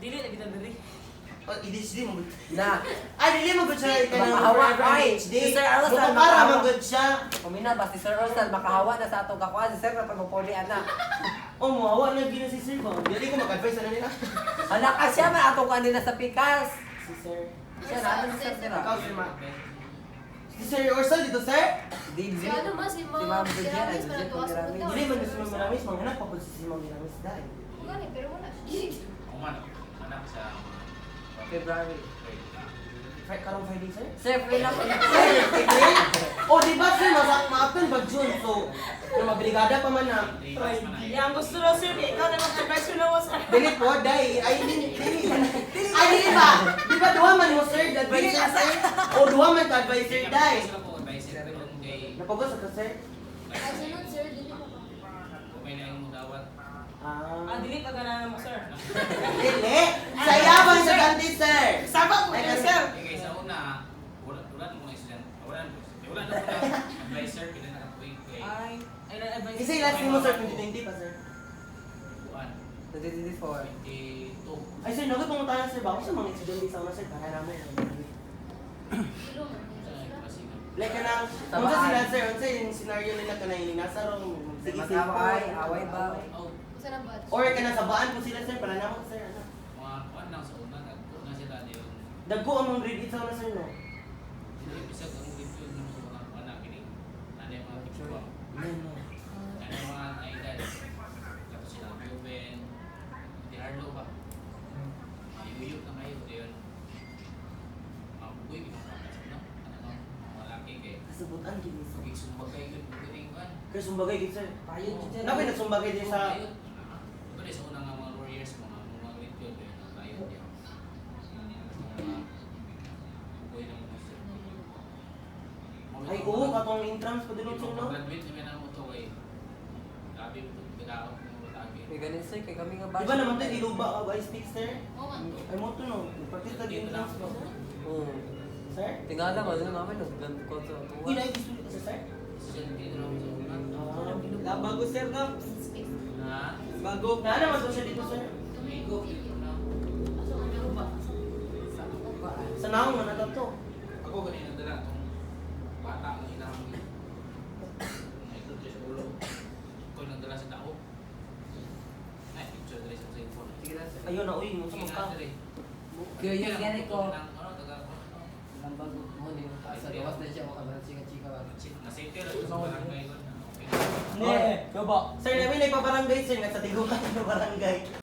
Dili na kita diri. Oh, ADHD mo. Na. Ay, dili mo good siya. Makahawa ay. ADHD. Si Sir Arosal, Para makahawa. man good siya. Pumina ba si Sir Rosal makahawa na sa atong kakuha si Sir na pagpupulian na. Oh, mahawa na gina si Sir ba? Dili ko mag-advise na nila. Hala ka siya man atong kanina sa pikas. Si Sir. Siya na ano si Sir Sir. Ikaw, Sir Ma. Si Sir Orsal dito, Sir? Di. Si ano ba, si Ma'am Miramis, para tuwas mo daw. Dili man gusto mo maramis, manghanap pa po si Ma'am Miramis dahil. Gani, pero wala siya. Umano, anak sa February. Karong Friday, Sir? Sir, free lang ko. Oh, di ba Sir, ma-open ba June? So, yung mabrigada pa man na. Yang gusto raw sir, ikaw na mag-advise mo na mo sir. Dili po, dahil, ay, dili ba? Di ba duwa man mo, Sir, the advisor, Sir? O duwa man ka advisor, dahil. Sila po, advisor ko yung kay Napagos ka, Sir? Ay, sunod, sir, dili ko pa. kumay na yung mudawat. Ah, dili ka ganahan mo sir. Dili! Sayabang sa ganti, Sir! Sabak mo na sir. Kaya sa una, wala na mga estudyante. Wala na mga advisor, pila na kapoy kay Ay na-advise. Isa yung last name mo, Sir, 2020 pa, Sir. Buwan, 2024. 22. Ay, Sir, nagoy pumunta na, Sir, ba? Ako sa mga estudyante sa una, Sir, para namin. Ilo man, sila. Like ka na, kung sa sila, Sir, kung sa yung scenario nila ka na yung nasa rong, sige, Sige, Sir, away ba? Oh, Sa nang batch. Or ka na sa baan po sila, Sir, para naman, Sir, ano? mga kuwan lang sa una, nagpo na sila yung Dagko ang mong grade 8 sa una, Sir, no? bisag ang review ng mga anak ini. Ano yung mga picture. Yan, no? Ano yung mga idol. Tapos sila Ruben, di Arlo ba? Iyuyuk na kayo, yun. Mabuhay, pinapapasok na. Ano, mga laki kay Kasubutan, gini, Sir. Pagig sumbagay yun, pagig kan. Kaya sumbagay, gini, Sir. Ayun, teacher. Napay nagsumbagay din sa... Ito sa unang mga warriors, mga ritual yun, ang riot yun. Buhay ng mga sir. Ay, oo, katong entrance pa din, Sir, no? Graduate naman ang moto kay grabe mo itong pagkakaot mo lagi. May ganun sir, kay kami nga Di ba naman tayo, iluba ka ba, speak, Sir? Oo man. Ay, mo to, no? Practice na din entrance ba? Oo. Sir? Tingala mo, ano namin, nagkon sa tuwa. Uy, na-gusto ka sa Sir? Siya dito naman sa una. Bago sir no? Space. Na, Bago. Na naman to siya dito, Sir? tumigo dito na. Aso ang ano ba? Sa naong man na to. Ako ganyan ang dala itong bata ang inahang ito sa ulo. Ako yung nagdala sa tao. Ay, picture dali sa cellphone. Sige na sir. Ayun na, uy, mo sa Sige mukha. na, dali. Curious yan ko. Ano, taga Ang bago mo ni sa gawas na siya makabal chika-chika ba. Nasete lang sa barangay ko. Okay. Ne, Sir, namin nagpabarangay, Sir, nga sa tiguan ng barangay.